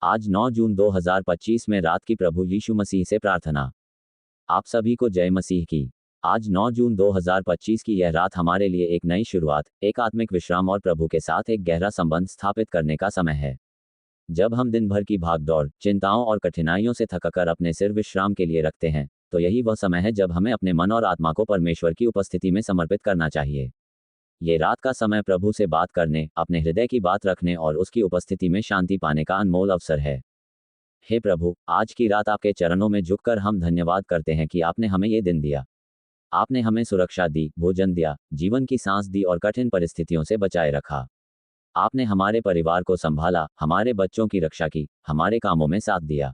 आज 9 जून 2025 में रात की प्रभु यीशु मसीह से प्रार्थना। आप सभी को जय मसीह की। आज 9 जून 2025 की यह रात हमारे लिए एक नई शुरुआत, एक आत्मिक विश्राम और प्रभु के साथ एक गहरा संबंध स्थापित करने का समय है। जब हम दिन भर की भागदौड़, चिंताओं और कठिनाइयों से थककर अपने सिर विश्राम के लिए रखते हैं, तो यही वह समय है जब हमें अपने मन और आत्मा को परमेश्वर की उपस्थिति में समर्पित करना चाहिए। ये रात का समय प्रभु से बात करने, अपने हृदय की बात रखने और उसकी उपस्थिति में शांति पाने का अनमोल अवसर है। हे प्रभु, आज की रात आपके चरणों में झुककर हम धन्यवाद करते हैं कि आपने हमें ये दिन दिया। आपने हमें सुरक्षा दी, भोजन दिया, जीवन की सांस दी और कठिन परिस्थितियों से बचाए रखा। आपने हमारे परिवार को संभाला, हमारे बच्चों की रक्षा की, हमारे कामों में साथ दिया।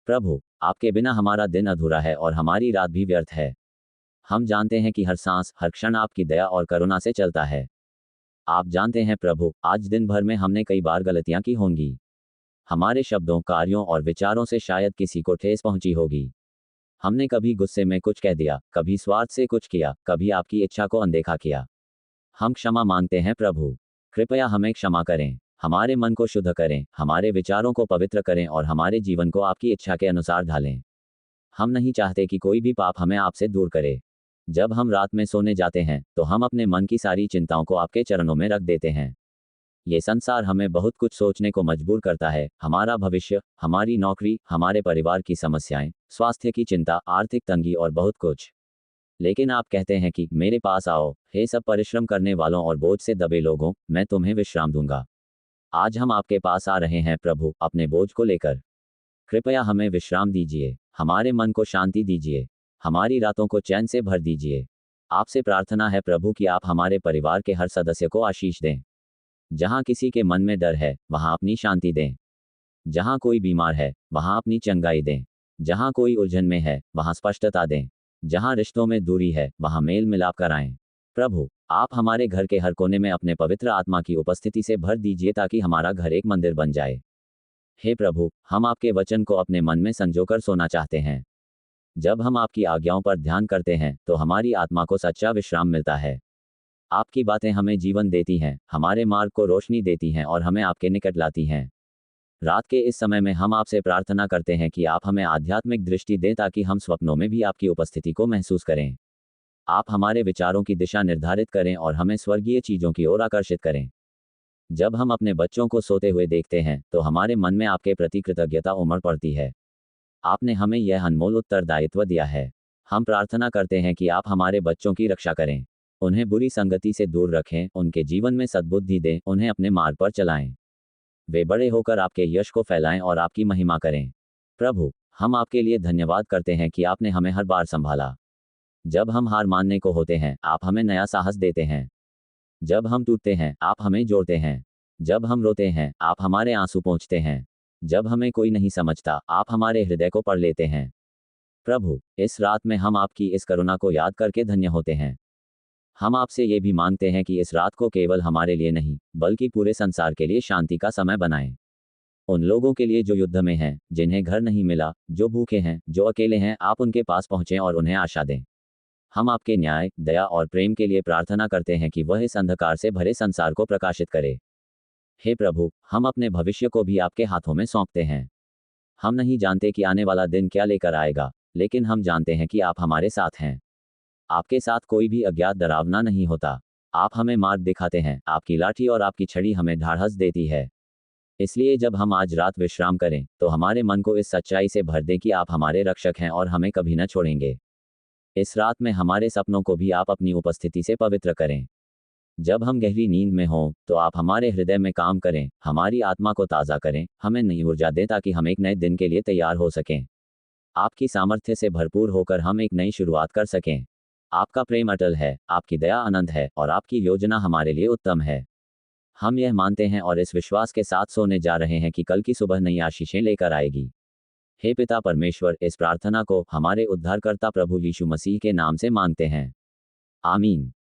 प्रभु, आपके बिना हमारा दिन अधूरा है और हमारी रात भी व्यर्थ है। हम जानते हैं कि हर सांस, हर क्षण आपकी दया और करुणा से चलता है। आप जानते हैं प्रभु, आज दिन भर में हमने कई बार गलतियां की होंगी। हमारे शब्दों, कार्यों और विचारों से शायद किसी को ठेस पहुंची होगी। हमने कभी गुस्से में कुछ कह दिया, कभी स्वार्थ से कुछ किया, कभी आपकी इच्छा को अनदेखा किया। हम क्षमा मांगते हैं प्रभु। कृपया हमें क्षमा करें, हमारे मन को शुद्ध करें, हमारे विचारों को पवित्र करें और हमारे जीवन को आपकी इच्छा के अनुसार ढालें। हम नहीं चाहते कि कोई भी पाप हमें आपसे दूर करे। जब हम रात में सोने जाते हैं, तो हम अपने मन की सारी चिंताओं को आपके चरणों में रख देते हैं। ये संसार हमें बहुत कुछ सोचने को मजबूर करता है, हमारा भविष्य, हमारी नौकरी, हमारे परिवार की समस्याएं, स्वास्थ्य की चिंता, आर्थिक तंगी और बहुत कुछ। लेकिन आप कहते हैं कि मेरे पास आओ, हे सब परिश्रम करने वालों और बोझ से दबे लोगों, मैं तुम्हें विश्राम दूंगा। आज हम आपके पास आ रहे हैं प्रभु, अपने बोझ को लेकर। कृपया हमें विश्राम दीजिए, हमारे मन को शांति दीजिए, हमारी रातों को चैन से भर दीजिए। आपसे प्रार्थना है प्रभु कि आप हमारे परिवार के हर सदस्य को आशीष दें। जहां किसी के मन में डर है, वहां अपनी शांति दें। जहां कोई बीमार है, वहां अपनी चंगाई दें। जहां कोई उलझन में है, वहां स्पष्टता दें। जहां रिश्तों में दूरी है, वहां मेल मिलाप कराएं। प्रभु, आप हमारे घर के हर कोने में अपने पवित्र आत्मा की उपस्थिति से भर दीजिए ताकि हमारा घर एक मंदिर बन जाए। हे प्रभु, हम आपके वचन को अपने मन में संजोकर सोना चाहते हैं। जब हम आपकी आज्ञाओं पर ध्यान करते हैं, तो हमारी आत्मा को सच्चा विश्राम मिलता है। आपकी बातें हमें जीवन देती हैं, हमारे मार्ग को रोशनी देती हैं और हमें आपके निकट लाती हैं। रात के इस समय में हम आपसे प्रार्थना करते हैं कि आप हमें आध्यात्मिक दृष्टि दें ताकि हम स्वप्नों में भी आपकी उपस्थिति को महसूस करें। आप हमारे विचारों की दिशा निर्धारित करें और हमें स्वर्गीय चीजों की ओर आकर्षित करें। जब हम अपने बच्चों को सोते हुए देखते हैं, तो हमारे मन में आपके प्रति कृतज्ञता उमड़ पड़ती है। आपने हमें यह अनमोल उत्तरदायित्व दिया है। हम प्रार्थना करते हैं कि आप हमारे बच्चों की रक्षा करें, उन्हें बुरी संगति से दूर रखें, उनके जीवन में सद्बुद्धि दें, उन्हें अपने मार्ग पर चलाएं। वे बड़े होकर आपके यश को फैलाएं और आपकी महिमा करें। प्रभु, हम आपके लिए धन्यवाद करते हैं कि आपने हमें हर बार संभाला। जब हम हार मानने को होते हैं, आप हमें नया साहस देते हैं। जब हम टूटते हैं, आप हमें जोड़ते हैं। जब हम रोते हैं, आप हमारे आंसू पोंछते हैं। जब हमें कोई नहीं समझता, आप हमारे हृदय को पढ़ लेते हैं। प्रभु, इस रात में हम आपकी इस करुणा को याद करके धन्य होते हैं। हम आपसे ये भी मांगते हैं कि इस रात को केवल हमारे लिए नहीं, बल्कि पूरे संसार के लिए शांति का समय बनाएं। उन लोगों के लिए जो युद्ध में हैं, जिन्हें घर नहीं मिला, जो भूखे हैं, जो अकेले हैं, आप उनके पास पहुंचें और उन्हें आशा दें। हम आपके न्याय, दया और प्रेम के लिए प्रार्थना करते हैं कि वह इस अंधकार से भरे संसार को प्रकाशित करे। हे प्रभु, हम अपने भविष्य को भी आपके हाथों में सौंपते हैं। हम नहीं जानते कि आने वाला दिन क्या लेकर आएगा, लेकिन हम जानते हैं कि आप हमारे साथ हैं। आपके साथ कोई भी अज्ञात डरावना नहीं होता। आप हमें मार्ग दिखाते हैं, आपकी लाठी और आपकी छड़ी हमें ढाढ़स देती है। इसलिए जब हम आज रात विश्राम करें, तो हमारे मन को इस सच्चाई से भर दें कि आप हमारे रक्षक हैं और हमें कभी न छोड़ेंगे। इस रात में हमारे सपनों को भी आप अपनी उपस्थिति से पवित्र करें। जब हम गहरी नींद में हों, तो आप हमारे हृदय में काम करें, हमारी आत्मा को ताज़ा करें, हमें नई ऊर्जा दें ताकि हम एक नए दिन के लिए तैयार हो सकें। आपकी सामर्थ्य से भरपूर होकर हम एक नई शुरुआत कर सकें। आपका प्रेम अटल है, आपकी दया अनंत है और आपकी योजना हमारे लिए उत्तम है। हम यह मानते हैं और इस विश्वास के साथ सोने जा रहे हैं कि कल की सुबह नई आशीषें लेकर आएगी। हे पिता परमेश्वर, इस प्रार्थना को हमारे उद्धारकर्ता प्रभु यीशु मसीह के नाम से मांगते हैं। आमीन।